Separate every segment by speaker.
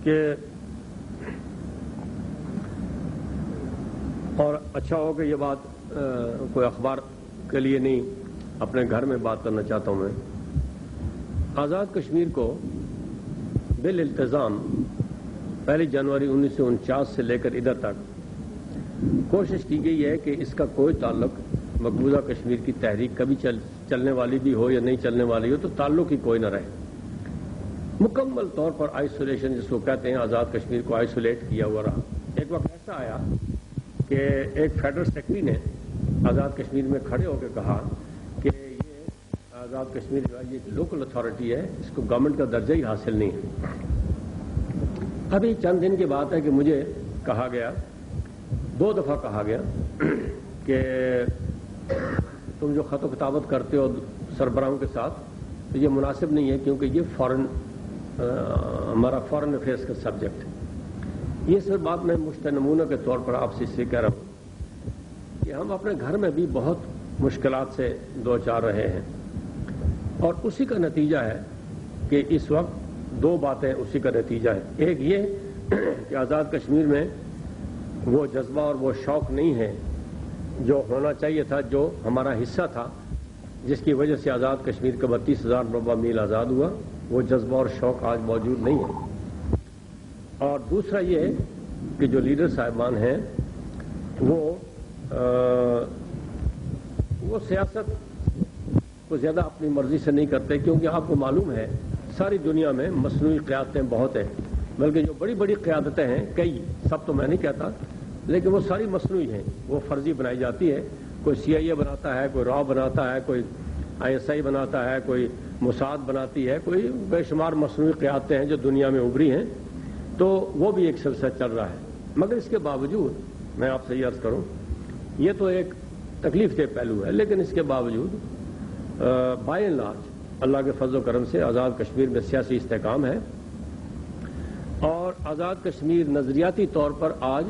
Speaker 1: کہ اور اچھا ہو کہ یہ بات کوئی اخبار کے لیے نہیں، اپنے گھر میں بات کرنا چاہتا ہوں میں. آزاد کشمیر کو بالالتزام 1 جنوری 1949 سے لے کر ادھر تک کوشش کی گئی ہے کہ اس کا کوئی تعلق مقبوضہ کشمیر کی تحریک کبھی چلنے والی بھی ہو یا نہیں چلنے والی ہو تو تعلق ہی کوئی نہ رہے. مکمل طور پر آئسولیشن جس کو کہتے ہیں، آزاد کشمیر کو آئسولیٹ کیا ہوا رہا. ایک وقت ایسا آیا کہ ایک فیڈرل سیکرٹری نے آزاد کشمیر میں کھڑے ہو کے کہا کہ یہ آزاد کشمیر جو ہے یہ لوکل اتھارٹی ہے، اس کو گورنمنٹ کا درجہ ہی حاصل نہیں ہے. ابھی چند دن کی بات ہے کہ مجھے کہا گیا، 2 دفعہ کہا گیا کہ تم جو خط و کتابت کرتے ہو سربراہوں کے ساتھ تو یہ مناسب نہیں ہے، کیونکہ یہ ہمارا فارن افیئرس کا سبجیکٹ ہے. یہ سب بات میں مشت نمونہ کے طور پر آپ سے اس سے کہہ رہا ہوں کہ ہم اپنے گھر میں بھی بہت مشکلات سے دو چار رہے ہیں، اور اسی کا نتیجہ ہے کہ اس وقت 2 باتیں اسی کا نتیجہ ہے. ایک یہ کہ آزاد کشمیر میں وہ جذبہ اور وہ شوق نہیں ہے جو ہونا چاہیے تھا، جو ہمارا حصہ تھا، جس کی وجہ سے آزاد کشمیر کا 32,000 مربع میل آزاد ہوا. وہ جذبہ اور شوق آج موجود نہیں ہے. اور دوسرا یہ کہ جو لیڈر صاحبان ہیں وہ سیاست کو زیادہ اپنی مرضی سے نہیں کرتے، کیونکہ آپ کو معلوم ہے ساری دنیا میں مصنوعی قیادتیں بہت ہیں، بلکہ جو بڑی بڑی قیادتیں ہیں، کئی، سب تو میں نہیں کہتا، لیکن وہ ساری مصنوعی ہیں، وہ فرضی بنائی جاتی ہے. کوئی CIA بناتا ہے، کوئی راو بناتا ہے، کوئی ISI بناتا ہے، کوئی موساد بناتی ہے، کوئی بے شمار مصنوعی قیادتیں ہیں جو دنیا میں ابھری ہیں. تو وہ بھی ایک سلسلہ چل رہا ہے. مگر اس کے باوجود میں آپ سے یہ عرض کروں، یہ تو ایک تکلیف دہ پہلو ہے، لیکن اس کے باوجود بائی اینڈ لارج اللہ کے فضل و کرم سے آزاد کشمیر میں سیاسی استحکام ہے. اور آزاد کشمیر نظریاتی طور پر آج،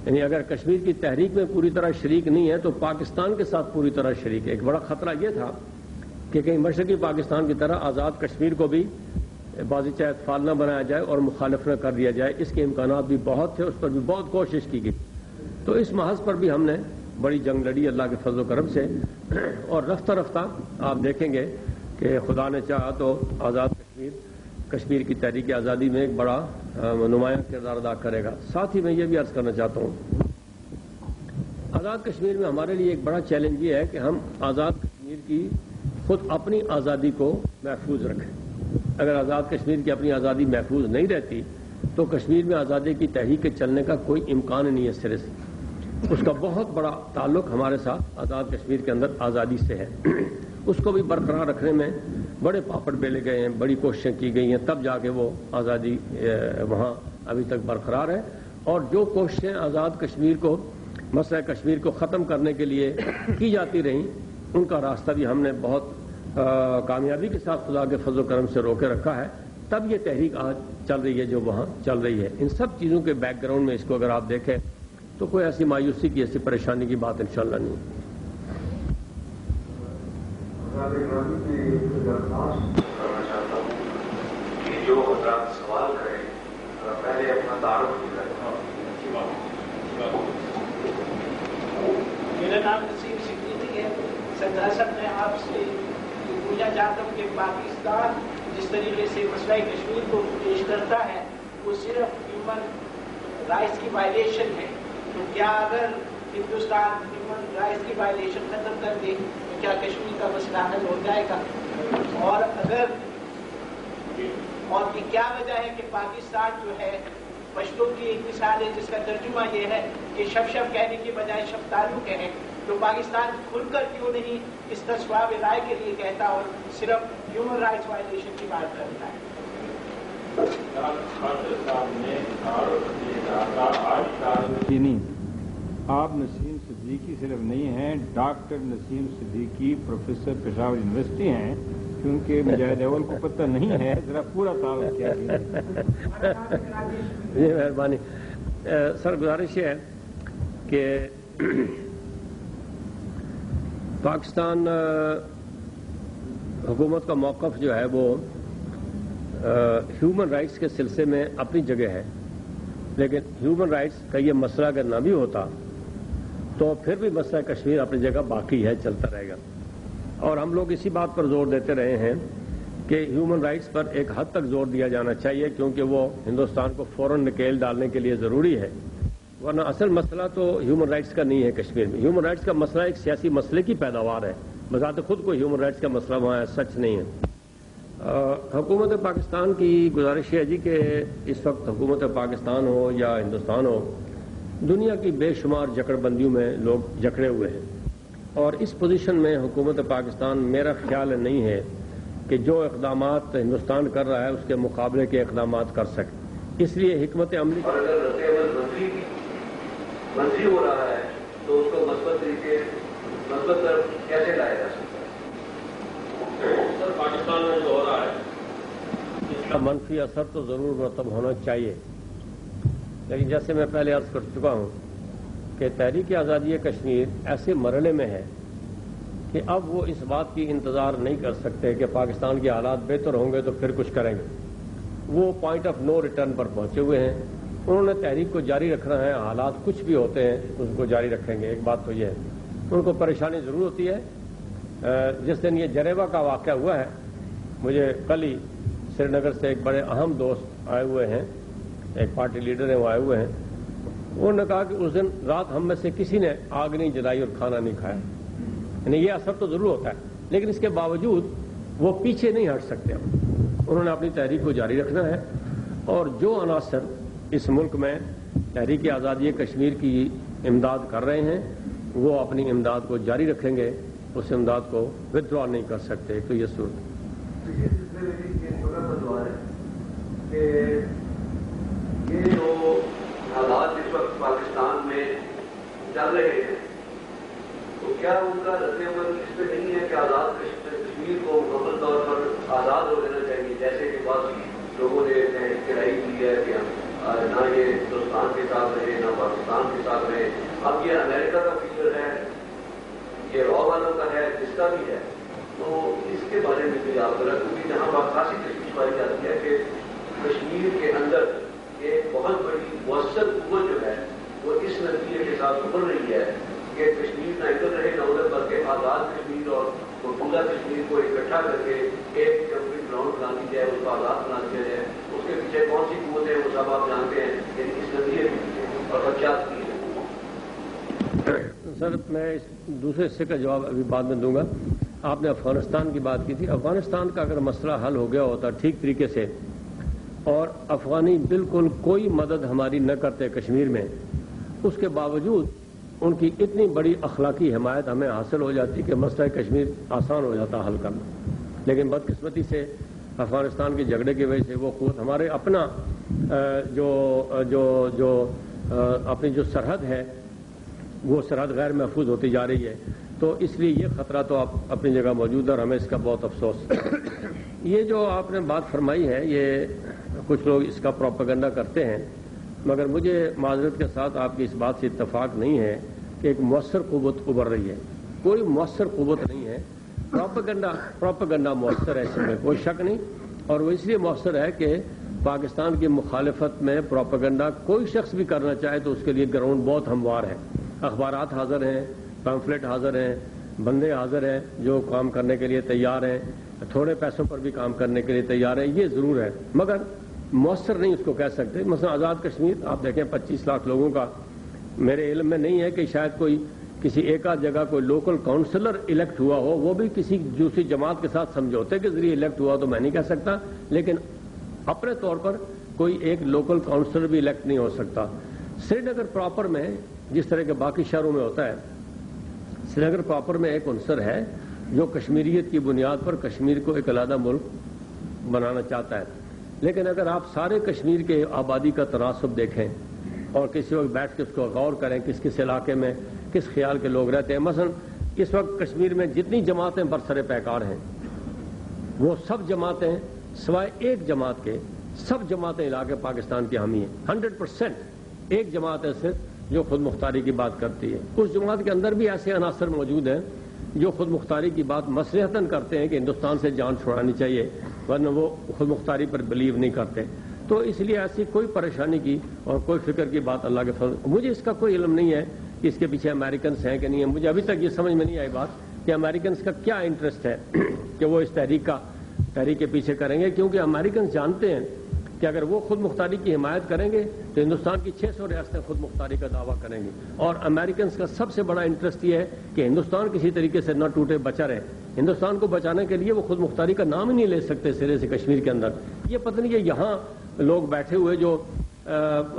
Speaker 1: یعنی اگر کشمیر کی تحریک میں پوری طرح شریک نہیں ہے تو پاکستان کے ساتھ پوری طرح شریک ہے. ایک بڑا خطرہ یہ تھا کہ کہیں مشرقی پاکستان کی طرح آزاد کشمیر کو بھی بازی چاہت فعال نہ بنایا جائے اور مخالف نہ کر دیا جائے. اس کے امکانات بھی بہت تھے، اس پر بھی بہت کوشش کی گئی. تو اس محض پر بھی ہم نے بڑی جنگ لڑی اللہ کے فضل و کرم سے، اور رفتہ رفتہ آپ دیکھیں گے کہ خدا نے چاہا تو آزاد کشمیر کی تحریک آزادی میں ایک بڑا نمایاں کردار ادا کرے گا. ساتھ ہی میں یہ بھی عرض کرنا چاہتا ہوں، آزاد کشمیر میں ہمارے لیے ایک بڑا چیلنج یہ ہے کہ ہم آزاد کشمیر کی خود اپنی آزادی کو محفوظ رکھیں. اگر آزاد کشمیر کی اپنی آزادی محفوظ نہیں رہتی تو کشمیر میں آزادی کی تحریک کے چلنے کا کوئی امکان نہیں ہے سرے سے. اس کا بہت بڑا تعلق ہمارے ساتھ آزاد کشمیر کے اندر آزادی سے ہے. اس کو بھی برقرار رکھنے میں بڑے پاپڑ بیلے گئے ہیں، بڑی کوششیں کی گئی ہیں، تب جا کے وہ آزادی وہاں ابھی تک برقرار ہے. اور جو کوششیں آزاد کشمیر کو، مسئلہ کشمیر کو ختم کرنے کے لیے کی جاتی رہیں، ان کا راستہ بھی ہم نے بہت کامیابی کے ساتھ خدا کے فضل و کرم سے روکے رکھا ہے. تب یہ تحریک آج چل رہی ہے جو وہاں چل رہی ہے. ان سب چیزوں کے بیک گراؤنڈ میں اس کو اگر آپ دیکھیں تو کوئی ایسی مایوسی کی، ایسی پریشانی کی بات انشاءاللہ نہیں ہے.
Speaker 2: جو حضرات سوال کریں پہلے اپنا تعارف کریں.
Speaker 3: میرا نام نسیم صدیقی ہے. دراصل میں آپ سے پوچھنا چاہتا ہوں کہ پاکستان جس طریقے سے مسئلہ کشمیر کو پیش کرتا ہے وہ صرف ہیومن رائٹس کی وائلیشن ہے. تو کیا اگر ہندوستان ہیومن رائٹس کی وائلیشن ختم کر دے تو کیا کشمیر کا مسئلہ حل ہو جائے گا؟ اور یہ کیا وجہ ہے کہ پاکستان جو ہے پشتو کی ایک مثال ہے جس کا ترجمہ یہ ہے کہ شب شب کہنے کی بجائے شب تالو کہیں، تو پاکستان کھل کر کیوں نہیں اس تصواب رائے کے لیے کہتا اور صرف ہیومن رائٹس وائلیشن کی بات کرتا ہے؟
Speaker 4: آپ نسیم صدیقی صرف نہیں ہیں، ڈاکٹر نسیم صدیقی پروفیسر پشاور یونیورسٹی ہیں. کیونکہ مجاہد اول کو پتہ نہیں ہے، ذرا پورا تعارف کیا گیا.
Speaker 1: جی مہربانی. سر گزارش یہ ہے کہ پاکستان حکومت کا موقف جو ہے وہ ہیومن رائٹس کے سلسلے میں اپنی جگہ ہے، لیکن ہیومن رائٹس کا یہ مسئلہ اگر نہ بھی ہوتا تو پھر بھی مسئلہ کشمیر اپنی جگہ باقی ہے، چلتا رہے گا. اور ہم لوگ اسی بات پر زور دیتے رہے ہیں کہ ہیومن رائٹس پر ایک حد تک زور دیا جانا چاہیے، کیونکہ وہ ہندوستان کو فوراً نکیل ڈالنے کے لیے ضروری ہے، ورنہ اصل مسئلہ تو ہیومن رائٹس کا نہیں ہے. کشمیر میں ہیومن رائٹس کا مسئلہ ایک سیاسی مسئلے کی پیداوار ہے، بذات خود کو ہیومن رائٹس کا مسئلہ وہاں سچ نہیں ہے. حکومت پاکستان کی گزارش ہے جی کہ اس وقت حکومت پاکستان ہو یا ہندوستان ہو، دنیا کی بے شمار جکڑ بندیوں میں لوگ جکڑے ہوئے ہیں، اور اس پوزیشن میں حکومت پاکستان میرا خیال نہیں ہے کہ جو اقدامات ہندوستان کر رہا ہے اس کے مقابلے کے اقدامات کر سکے. اس لیے حکمت عملی
Speaker 2: اور اگر رد عمل منفی ہو رہا ہے تو اس کو مثبت طرف کیسے لایا جا سکتا ہے؟
Speaker 1: سر، پاکستان میں جو ہو رہا ہے اس کا منفی اثر تو ضرور مرتب ہونا چاہیے، لیکن جیسے میں پہلے عرض کر چکا ہوں کہ تحریک آزادی کشمیر ایسے مرحلے میں ہے کہ اب وہ اس بات کی انتظار نہیں کر سکتے کہ پاکستان کے حالات بہتر ہوں گے تو پھر کچھ کریں گے. وہ پوائنٹ آف نو ریٹرن پر پہنچے ہوئے ہیں. انہوں نے تحریک کو جاری رکھنا ہے، حالات کچھ بھی ہوتے ہیں اس کو جاری رکھیں گے. ایک بات تو یہ ہے، ان کو پریشانی ضرور ہوتی ہے. جس دن یہ جریبا کا واقعہ ہوا ہے، مجھے کل ہی سری نگر سے ایک بڑے اہم دوست آئے ہوئے ہیں، ایک پارٹی لیڈر ہیں، وہ آئے ہوئے ہیں. انہوں نے کہا کہ اس دن رات ہم میں سے کسی نے آگ نہیں جلائی اور کھانا نہیں کھایا. یعنی یہ اثر تو ضرور ہوتا ہے، لیکن اس کے باوجود وہ پیچھے نہیں ہٹ سکتے. انہوں نے اپنی تحریک کو جاری رکھنا ہے، اور جو عناصر اس ملک میں تحریک آزادی کشمیر کی امداد کر رہے ہیں وہ اپنی امداد کو جاری رکھیں گے، اس امداد کو ودرا نہیں کر سکتے. تو یہ صورت
Speaker 2: یہ سلسلے میں ایک چھوٹا سا سوال ہے کہ یہ جو حالات اس وقت پاکستان میں چل رہے ہیں تو کیا ان کا رد عمل اس پہ نہیں ہے کہ آزاد کشمیر کو مکمل طور پر آزاد ہو لینا چاہیے، جیسے کہ بعض لوگوں نے اختراعی کی ہے کہ نہ یہ ہندوستان کے ساتھ رہے نہ پاکستان کے ساتھ رہے. اب یہ امریکہ کا فیچر ہے، یہ را والوں کا ہے، جس کا بھی ہے. تو اس کے بارے میں بھی آپ ذرا، کیونکہ جہاں بات خاصی تشویش پائی جاتی ہے کہ کشمیر کے اندر ایک بہت بڑی مؤثر قوت جو ہے وہ اس نتیجے کے ساتھ ابھر رہی ہے کہ کشمیر نہ ادھر رہے نہ ادھر، بلکہ آزاد کشمیر اور مقبوضہ کشمیر کو اکٹھا کر کے ایک کمپلیٹ گراؤنڈ بنا دی جائے، اس کو آزاد بنا دیا جائے. اس کے پیچھے کون سی قوت ہے وہ سب آپ جانتے ہیں، یعنی اس نتیجے کے پیچھے اور خدشات کی ہے.
Speaker 1: سر، میں اس دوسرے حصے کا جواب ابھی بعد میں دوں گا. آپ نے افغانستان کی بات کی تھی. افغانستان کا اگر مسئلہ حل ہو گیا ہوتا ٹھیک طریقے سے اور افغانی بالکل کوئی مدد ہماری نہ کرتے کشمیر میں، اس کے باوجود ان کی اتنی بڑی اخلاقی حمایت ہمیں حاصل ہو جاتی کہ مسئلہ کشمیر آسان ہو جاتا حل کرنا. لیکن بدقسمتی سے افغانستان کے جھگڑے کی وجہ سے وہ قوت ہمارے اپنا اپنی جو سرحد ہے وہ سرحد غیر محفوظ ہوتی جا رہی ہے. تو اس لیے یہ خطرہ تو آپ اپنی جگہ موجود ہے اور ہمیں اس کا بہت افسوس. یہ جو آپ نے بات فرمائی ہے، یہ کچھ لوگ اس کا پروپیگنڈا کرتے ہیں، مگر مجھے معذرت کے ساتھ آپ کی اس بات سے اتفاق نہیں ہے کہ ایک مؤثر قوت ابھر رہی ہے. کوئی مؤثر قوت نہیں ہے. پروپیگنڈا مؤثر ہے، اس میں کوئی شک نہیں. اور وہ اس لیے مؤثر ہے کہ پاکستان کی مخالفت میں پروپیگنڈا کوئی شخص بھی کرنا چاہے تو اس کے لیے گراؤنڈ بہت ہموار ہے. اخبارات حاضر ہیں، پمفلٹ حاضر ہیں، بندے حاضر ہیں جو کام کرنے کے لیے تیار ہیں، تھوڑے پیسوں پر بھی کام کرنے کے لیے تیار ہیں. یہ ضرور ہے، مگر مؤثر نہیں اس کو کہہ سکتے. مثلا آزاد کشمیر آپ دیکھیں 25 لاکھ لوگوں کا، میرے علم میں نہیں ہے کہ شاید کوئی کسی ایک آدھ جگہ کوئی لوکل کاؤنسلر الیکٹ ہوا ہو، وہ بھی کسی دوسری جماعت کے ساتھ سمجھوتے کے ذریعے الیکٹ ہوا تو میں نہیں کہہ سکتا، لیکن اپنے طور پر کوئی ایک لوکل کاؤنسلر بھی الیکٹ نہیں ہو سکتا. سری نگر پراپر میں جس طرح کے باقی شہروں میں ہوتا ہے، سری نگر پراپر میں ایک عنصر ہے جو کشمیریت کی بنیاد پر کشمیر کو ایک علیحدہ ملک بنانا چاہتا ہے. لیکن اگر آپ سارے کشمیر کے آبادی کا تناسب دیکھیں اور کسی وقت بیٹھ کے اس کو غور کریں کس کس علاقے میں کس خیال کے لوگ رہتے ہیں. مثلا اس وقت کشمیر میں جتنی جماعتیں برسر پیکار ہیں وہ سب جماعتیں سوائے ایک جماعت کے، سب جماعتیں علاقے پاکستان کی حامی ہیں. 100% ایک جماعت ہے صرف جو خود مختاری کی بات کرتی ہے. اس جماعت کے اندر بھی ایسے عناصر موجود ہیں جو خود مختاری کی بات مصلحتاً کرتے ہیں کہ ہندوستان سے جان چھڑانی چاہیے، ورنہ وہ خود مختاری پر بلیو نہیں کرتے. تو اس لیے ایسی کوئی پریشانی کی اور کوئی فکر کی بات اللہ کے فضل. مجھے اس کا کوئی علم نہیں ہے کہ اس کے پیچھے امریکنس ہیں کہ نہیں ہیں. مجھے ابھی تک یہ سمجھ میں نہیں آئی بات کہ امریکنس کا کیا انٹرسٹ ہے کہ وہ اس تحریک کے پیچھے کریں گے، کیونکہ امریکنس جانتے ہیں کہ اگر وہ خود مختاری کی حمایت کریں گے تو ہندوستان کی 600 ریاستیں خود مختاری کا دعویٰ کریں گی. اور امریکنس کا سب سے بڑا انٹرسٹ یہ ہے کہ ہندوستان کسی طریقے سے نہ ٹوٹے، بچا رہے. ہندوستان کو بچانے کے لیے وہ خود مختاری کا نام ہی نہیں لے سکتے سرے سے کشمیر کے اندر. یہ پتہ نہیں کہ یہاں لوگ بیٹھے ہوئے جو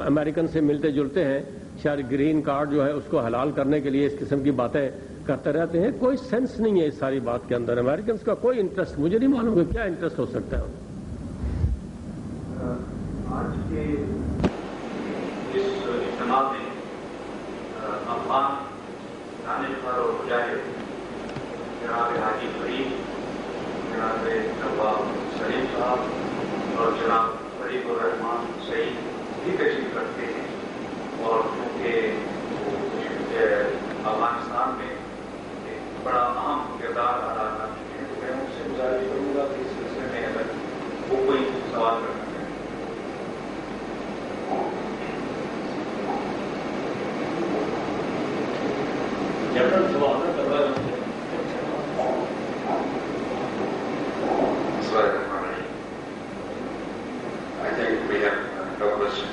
Speaker 1: امریکن سے ملتے جلتے ہیں، شاید گرین کارڈ جو ہے اس کو حلال کرنے کے لیے اس قسم کی باتیں کرتے رہتے ہیں. کوئی سینس نہیں ہے اس ساری بات کے اندر. امریکنس کا کوئی انٹرسٹ مجھے نہیں معلوم کہ کیا انٹرسٹ ہو سکتا ہے.
Speaker 2: آج کے اس اجتماع میں افغان دانشور اور مجاہد جناب حاجی فرید، جناب نواب سلیم صاحب اور جناب فرید الرحمان سعید بھی تشریف رکھتے ہیں. اور کیونکہ افغانستان میں ایک بڑا اہم کردار ادا کر چکے ہیں، تو میں ان سے گزارش کروں گا کہ اس سلسلے میں اگر وہ کوئی سوال کرنا چاہیں.
Speaker 1: جنرل سوال کروا رہے ہیں.
Speaker 2: I think we have no question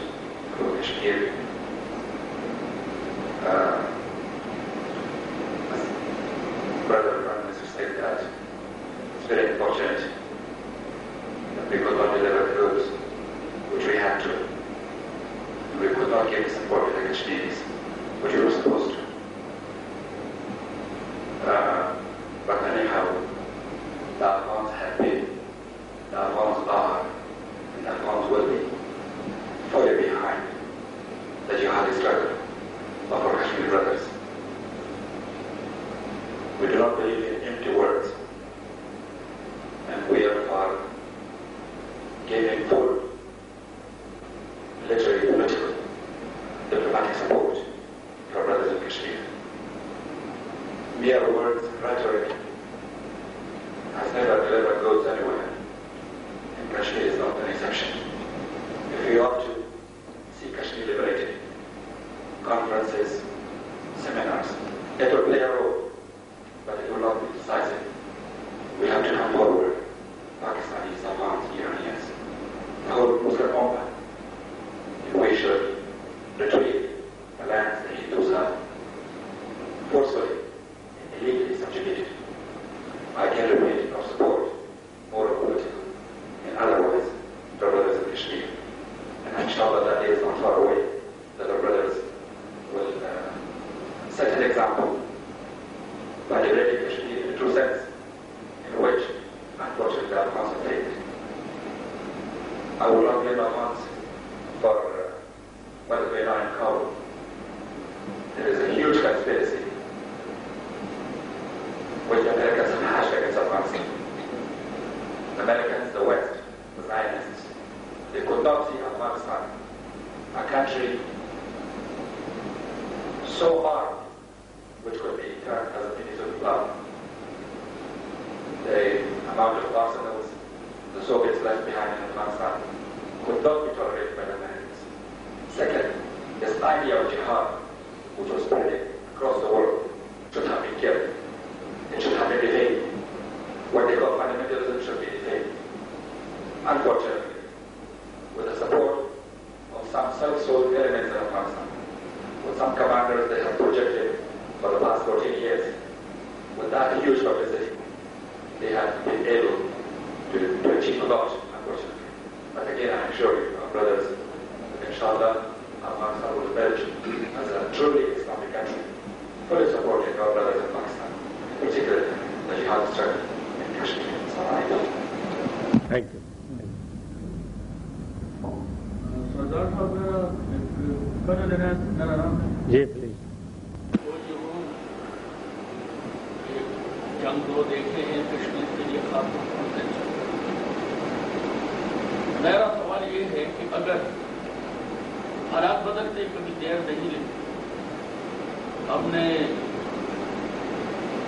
Speaker 2: for Kashmir. Brother Prime Minister said that it's very unfortunate that we could not deliver the goods which we had to. We could not give the support to the Kashmiris, which we were supposed to. But anyhow, the Afghans have been, the Afghans are, and the Afghans will be fully behind the jihadi struggle of our Kashmiri brothers. We do not believe in empty words, and we are for giving full military, political, diplomatic support to our brothers in Kashmir. Mere words, rhetoric has never delivered goods anywhere, and Kashmir is not an exception. If we ought to see Kashmir liberated, conferences, seminars, it will play a role, but it will not be decisive. We have to come forward, Pakistanis, Afghans, Iranians, the whole Muslim Ummah, and we should retrieve the lands the Hindus have forcefully and illegally subjugated. I can repeat our support, moral, political, and otherwise, to our brothers in Kashmir. And inshallah that day is not far away, that our brothers will set an example by liberating Kashmir in the true sense, in which, unfortunately, the Afghans have failed. I will not blame Afghans for what is going on in Kabul. There is a huge conspiracy which the Americans have hashed against Afghanistan. The Americans, the West, the Zionists, they could not see Afghanistan, a country so armed, which could be turned as a peninsula blood. The amount of arsenals the Soviets left behind in Afghanistan could not be tolerated by the Americans. Second, this idea of jihad, which was spreading across the world, should have been killed. It should have been defamed. What they call fundamentalism should be defamed. Unfortunately, with the support of some self-sold elements in Afghanistan, with some commanders they have projected for the past 14 years, with that huge publicity, they have been able to achieve a lot, unfortunately. But again, I assure you, our brothers, inshallah, Afghanistan will emerge as a truly Islamic country, fully supporting our brothers in Pakistan, particularly the jihad struggle in Kashmir.
Speaker 1: Thank you.
Speaker 5: سردار صاحب میرا کر لینا
Speaker 1: جی please.
Speaker 3: وہ جو جنگ دو دیکھتے ہیں کشمیر کے لیے خاتون ہوتے ہیں. میرا سوال یہ ہے کہ اگر حالات بدلتے کبھی دیر نہیں لگتی، ہم نے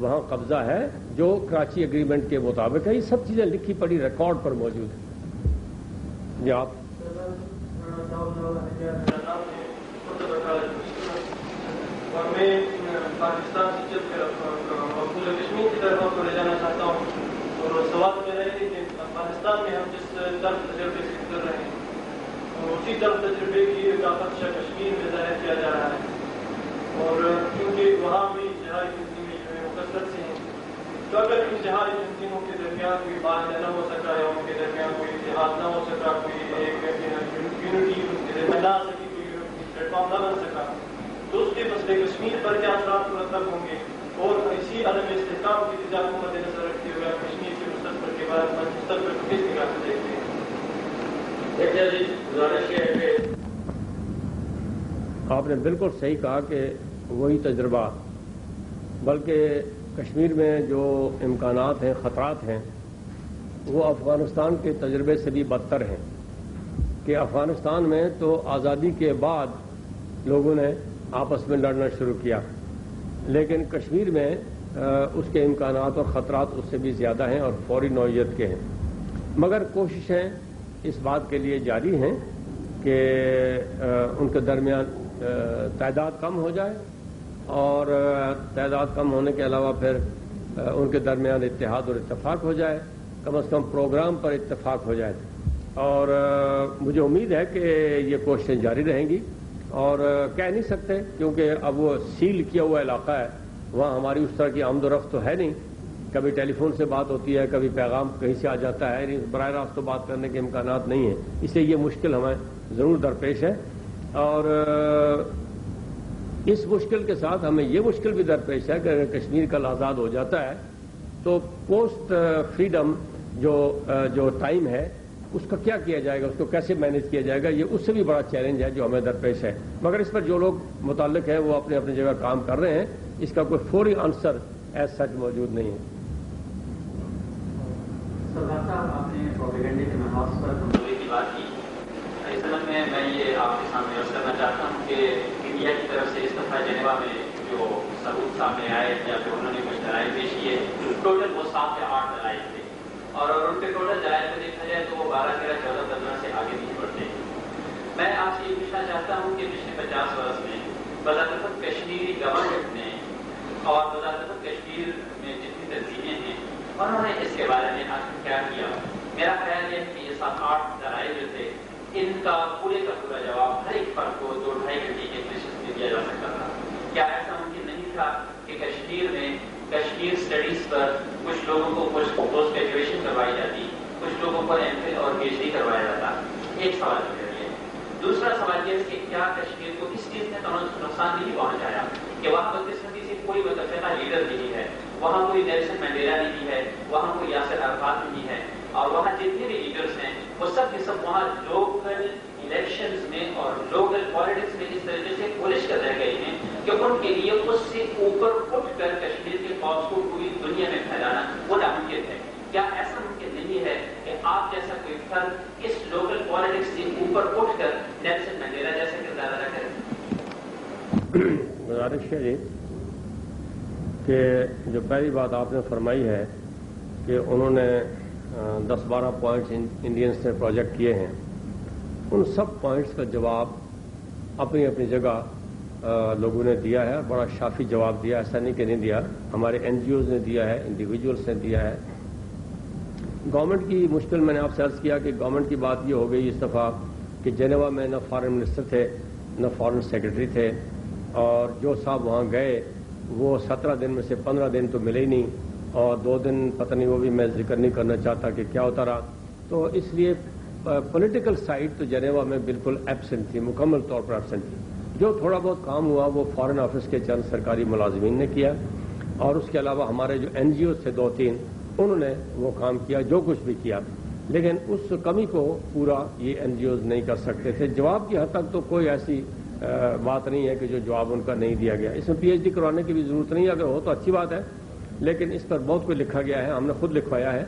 Speaker 1: وہاں قبضہ ہے جو کراچی ایگریمنٹ کے مطابق ہے. یہ سب چیزیں لکھی پڑی ریکارڈ پر موجود ہیں. جی آپ
Speaker 6: اور میں پاکستان سے چل کر پورے کشمیر کی طرف کو لے جانا چاہتا ہوں. اور سوال میرا یہ ہے کہ پاکستان میں ہم جس طرف تجربے سے گزر رہے ہیں اسی طرف تجربے کی طاقت کشمیر میں ظاہر کیا جا رہا ہے. اور کیونکہ وہاں بھی جہادی تنظیمیں جو ہے وہ کثرت سے ہیں, تو اگر ان جہادی تنظیموں کے درمیان کوئی معاہدہ نہ ہو سکا یا ان کے درمیان کوئی اتحاد نہ ہو سکا, کوئی ایک یونٹی ان کے درمیان نہ آ سکی, کوئی پلیٹ فارم نہ بن سکا, تو اس کے مسئلے کشمیر پر کیا اثرات مرتب ہوں گے. اور اسی عدم استحکام کی اتجاہ کو مد نظر رکھتے ہوئے کشمیر کے مستقبل کے بارے میں مستقبل کو کس نگاہ سے دیکھتے ہیں؟
Speaker 1: آپ نے بالکل صحیح کہا کہ وہی تجربہ, بلکہ کشمیر میں جو امکانات ہیں, خطرات ہیں, وہ افغانستان کے تجربے سے بھی بدتر ہیں. کہ افغانستان میں تو آزادی کے بعد لوگوں نے آپس میں لڑنا شروع کیا, لیکن کشمیر میں اس کے امکانات اور خطرات اس سے بھی زیادہ ہیں اور فوری نوعیت کے ہیں. مگر کوششیں اس بات کے لیے جاری ہیں کہ ان کے درمیان تعداد کم ہو جائے, اور تعداد کم ہونے کے علاوہ پھر ان کے درمیان اتحاد اور اتفاق ہو جائے, کم از کم پروگرام پر اتفاق ہو جائے. اور مجھے امید ہے کہ یہ کوششیں جاری رہیں گی. اور کہہ نہیں سکتے کیونکہ اب وہ سیل کیا ہوا علاقہ ہے, وہاں ہماری اس طرح کی آمد و رفت تو ہے نہیں. کبھی ٹیلی فون سے بات ہوتی ہے, کبھی پیغام کہیں سے آ جاتا ہے, براہ راست تو بات کرنے کے امکانات نہیں ہیں. اس لیے یہ مشکل ہمیں ضرور درپیش ہے. اور اس مشکل کے ساتھ ہمیں یہ مشکل بھی درپیش ہے کہ اگر کشمیر کل آزاد ہو جاتا ہے تو پوسٹ فریڈم جو ٹائم ہے اس کا کیا کیا جائے گا, اس کو کیسے مینیج کیا جائے گا, یہ اس سے بھی بڑا چیلنج ہے جو ہمیں درپیش ہے. مگر اس پر جو لوگ متعلق ہیں وہ اپنی اپنی جگہ کام کر رہے ہیں. اس کا کوئی فوری آنسر ایز سچ موجود نہیں ہے.
Speaker 7: سردار صاحب, آپ نے پروپیگنڈے کے محاذ پر کمزوری کی بات کی. اس سبب میں یہ آپ کے سامنے عرض کرنا چاہتا ہوں کہ انڈیا کی طرف سے اس دفعہ جنیوا میں جو ثبوت سامنے آئے یا پھر انہوں نے کچھ دلائل پیش کیے, ٹوٹل وہ 7 یا 8 دلائل تھے, اور ان کے ٹوٹل دلائل کو دیکھا جائے تو وہ 12, 13, 14, 15 سے آگے نہیں بڑھتے. میں آپ سے یہ پوچھنا چاہتا ہوں کہ پچھلے 50 برس میں بذات کشمیری گورنمنٹ نے اور بذات کشمیر میں جتنی تنظیمیں ہیں انہوں نے اس کے بارے میں آخر کیا کیا؟ میرا خیال یہ ہے کہ یہ 7-8 دلائل جو تھے ان کا پورے کا پورا جواب ہر ایک فرد کو 2-2.5 گھنٹے کے نشست میں دیا جا سکتا تھا. کیا ایسا ممکن نہیں تھا کہ کشمیر میں کشمیر اسٹڈیز پر کچھ لوگوں کو پوسٹ گریجویشن کروائی جاتی, کچھ لوگوں کو MPhil اور PhD کروایا جاتا؟ ایک سوال ہے. دوسرا سوال یہ ہے کہ کیا کشمیر کو اس چیز نے نقصان نہیں پہنچایا کہ وہاں بدقسمتی سے کوئی متفقہ لیڈر نہیں ہے, وہاں کوئی نیلسن منڈیلا نہیں ہے, وہاں کوئی یاسر عرفات نہیں ہے, اور وہاں جتنے بھی لیڈرز ہیں وہ سب کے سب وہاں لوکل الیکشنز میں اور لوکل پالیٹکس میں اس طریقے سے پولش کر رہ گئے ہیں کہ ان کے لیے اس سے اوپر اٹھ کر کشمیر کے قوم کو پوری دنیا میں پھیلانا وہ ناممکن ہے. کیا ایسا ممکن نہیں ہے کہ آپ جیسا کوئی فرد اس لوکل پالیٹکس سے اوپر اٹھ کر نیلسن منڈیلا جیسا کردار ادا کرے؟
Speaker 1: گزارش ہے جی کہ جو پہلی بات آپ نے فرمائی ہے کہ انہوں نے 10-12 پوائنٹس انڈینس نے پروجیکٹ کیے ہیں, ان سب پوائنٹس کا جواب اپنی اپنی جگہ لوگوں نے دیا ہے, بڑا شافی جواب دیا. ایسا نہیں کہ نہیں دیا, ہمارے NGOز نے دیا ہے, انڈیویجولس نے دیا ہے. گورنمنٹ کی مشکل میں نے آپ سے عرض کیا کہ گورنمنٹ کی بات یہ ہو گئی اس دفعہ کہ جنیوا میں نہ فارن منسٹر تھے نہ فارن سیکرٹری تھے, اور جو صاحب وہاں گئے وہ 17 دن میں سے 15 دن تو ملے ہی نہیں, اور 2 دن پتہ نہیں وہ بھی میں ذکر نہیں کرنا چاہتا کہ کیا ہوتا رہا. تو اس لیے پولیٹیکل سائڈ تو جنیوا میں بالکل ایبسنٹ تھی, مکمل طور پر ایبسنٹ تھی. جو تھوڑا بہت کام ہوا وہ فارن آفس کے چند سرکاری ملازمین نے کیا, اور اس کے علاوہ ہمارے جو NGOز تھے 2-3 انہوں نے وہ کام کیا جو کچھ بھی کیا. لیکن اس کمی کو پورا یہ NGOز نہیں کر سکتے تھے. جواب کی حد تک تو کوئی ایسی بات نہیں ہے کہ جو جواب ان کا نہیں دیا گیا. اس میں PhD کروانے کی بھی ضرورت نہیں ہے, اگر ہو تو اچھی بات ہے, لیکن اس پر بہت کچھ لکھا گیا ہے, ہم نے خود لکھوایا ہے,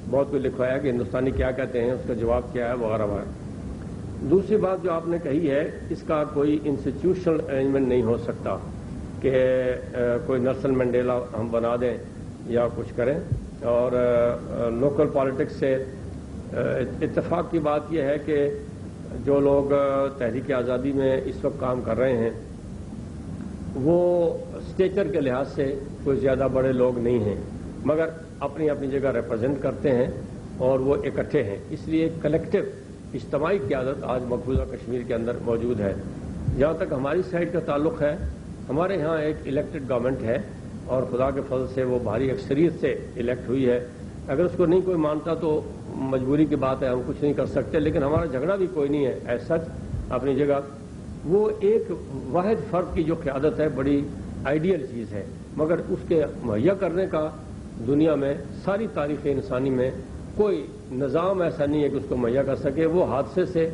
Speaker 1: بہت کچھ لکھوایا کہ ہندوستانی کیا کہتے ہیں, اس کا جواب کیا ہے وغیرہ وغیرہ. دوسری بات جو آپ نے کہی ہے اس کا کوئی انسٹیٹیوشنل ارینجمنٹ نہیں ہو سکتا. کہ کوئی نیلسن منڈیلا ہم بنا دیں یا کچھ کریں. اور لوکل پالیٹکس سے اتفاق کی بات یہ ہے کہ جو لوگ تحریک آزادی میں اس وقت کام کر رہے ہیں وہ اسٹیچر کے لحاظ سے کوئی زیادہ بڑے لوگ نہیں ہیں، مگر اپنی اپنی جگہ ریپرزینٹ کرتے ہیں اور وہ اکٹھے ہیں. اس لیے کلیکٹو اجتماعی قیادت آج مقبوضہ کشمیر کے اندر موجود ہے. جہاں تک ہماری سائڈ کا تعلق ہے، ہمارے ہاں ایک الیکٹڈ گورنمنٹ ہے اور خدا کے فضل سے وہ بھاری اکثریت سے الیکٹ ہوئی ہے. اگر اس کو نہیں کوئی مانتا تو مجبوری کی بات ہے، ہم کچھ نہیں کر سکتے. لیکن ہمارا جھگڑا بھی کوئی نہیں ہے ایز سچ اپنی جگہ. وہ ایک واحد فرد کی جو قیادت ہے بڑی آئیڈیل چیز ہے، مگر اس کے مہیا کرنے کا دنیا میں ساری تاریخ انسانی میں کوئی نظام ایسا نہیں ہے کہ اس کو مہیا کر سکے. وہ حادثے سے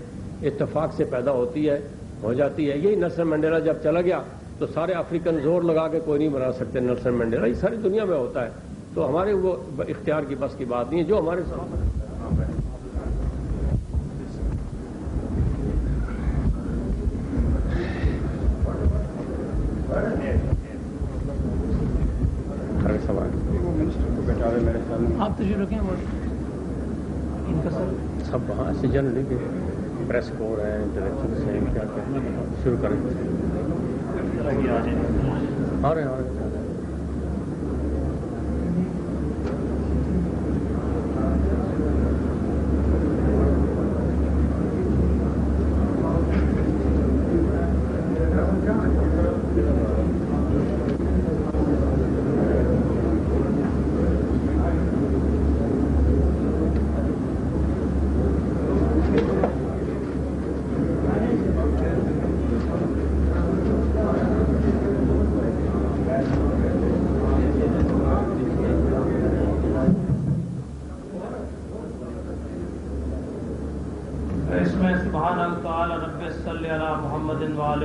Speaker 1: اتفاق سے پیدا ہوتی ہے، ہو جاتی ہے. یہی نیلسن منڈیلا جب چلا گیا تو سارے افریقن زور لگا کے کوئی نہیں بنا سکتے نیلسن منڈیلا. یہ ساری دنیا میں ہوتا ہے. تو ہمارے وہ اختیار کی بس کی بات نہیں ہے جو ہمارے سامنے.
Speaker 3: آپ تشریف رکھیں وہ ان کا سر
Speaker 1: سب وہاں سے جنرلی کے پریس کور ہیں، انٹلیکچوئلس ہیں، کیا کیا شروع کریں. آ رہے ہیں.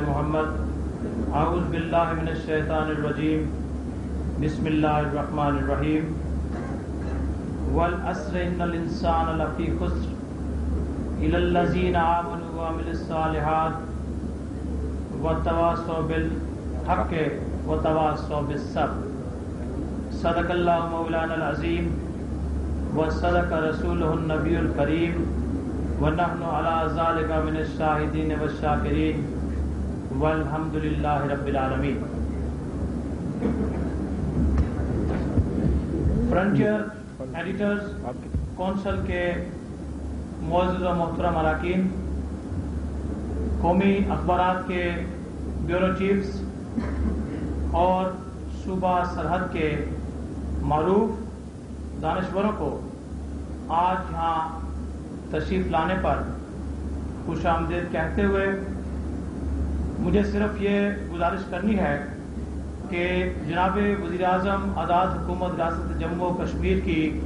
Speaker 8: محمد اعوذ باللہ من الشیطان الرجیم بسم اللہ الرحمن الرحیم والعصر ان الانسان لفی خسر الا الذین آمنوا وعملوا الصالحات وتواصوا بالحق وتواصوا بالصبر صدق اللہ مولانا العظیم وصدق رسولہ النبی الکریم ونحن علی ذلک من الشاہدین والشاکرین والحمد للہ رب العالمین. فرنٹیئر ایڈیٹرز کونسل کے معزز و محترم اراکین، قومی اخبارات کے بیورو چیفز اور صوبہ سرحد کے معروف دانشوروں کو آج یہاں تشریف لانے پر خوش آمدید کہتے ہوئے مجھے صرف یہ گزارش کرنی ہے کہ جناب وزیر اعظم آزاد حکومت ریاست جموں و کشمیر کی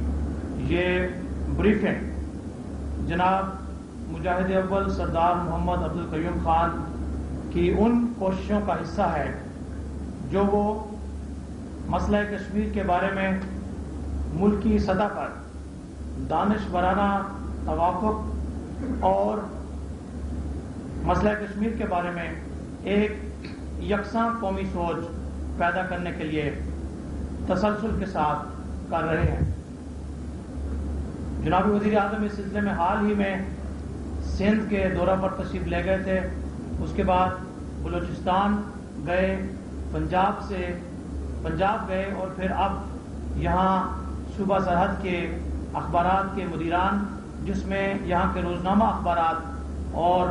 Speaker 8: یہ بریفنگ جناب مجاہد اول سردار محمد عبد القیوم خان کی ان کوششوں کا حصہ ہے جو وہ مسئلہ کشمیر کے بارے میں ملکی سطح پر دانشورانہ توافق اور مسئلہ کشمیر کے بارے میں ایک یکساں قومی سوچ پیدا کرنے کے لیے تسلسل کے ساتھ کر رہے ہیں. جناب وزیر اعظم اس سلسلے میں حال ہی میں سندھ کے دورہ پر تشریف لے گئے تھے، اس کے بعد بلوچستان گئے، پنجاب گئے اور پھر اب یہاں صوبہ سرحد کے اخبارات کے مدیران، جس میں یہاں کے روزنامہ اخبارات اور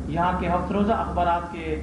Speaker 8: یہاں کے ہفت روزہ اخبارات کے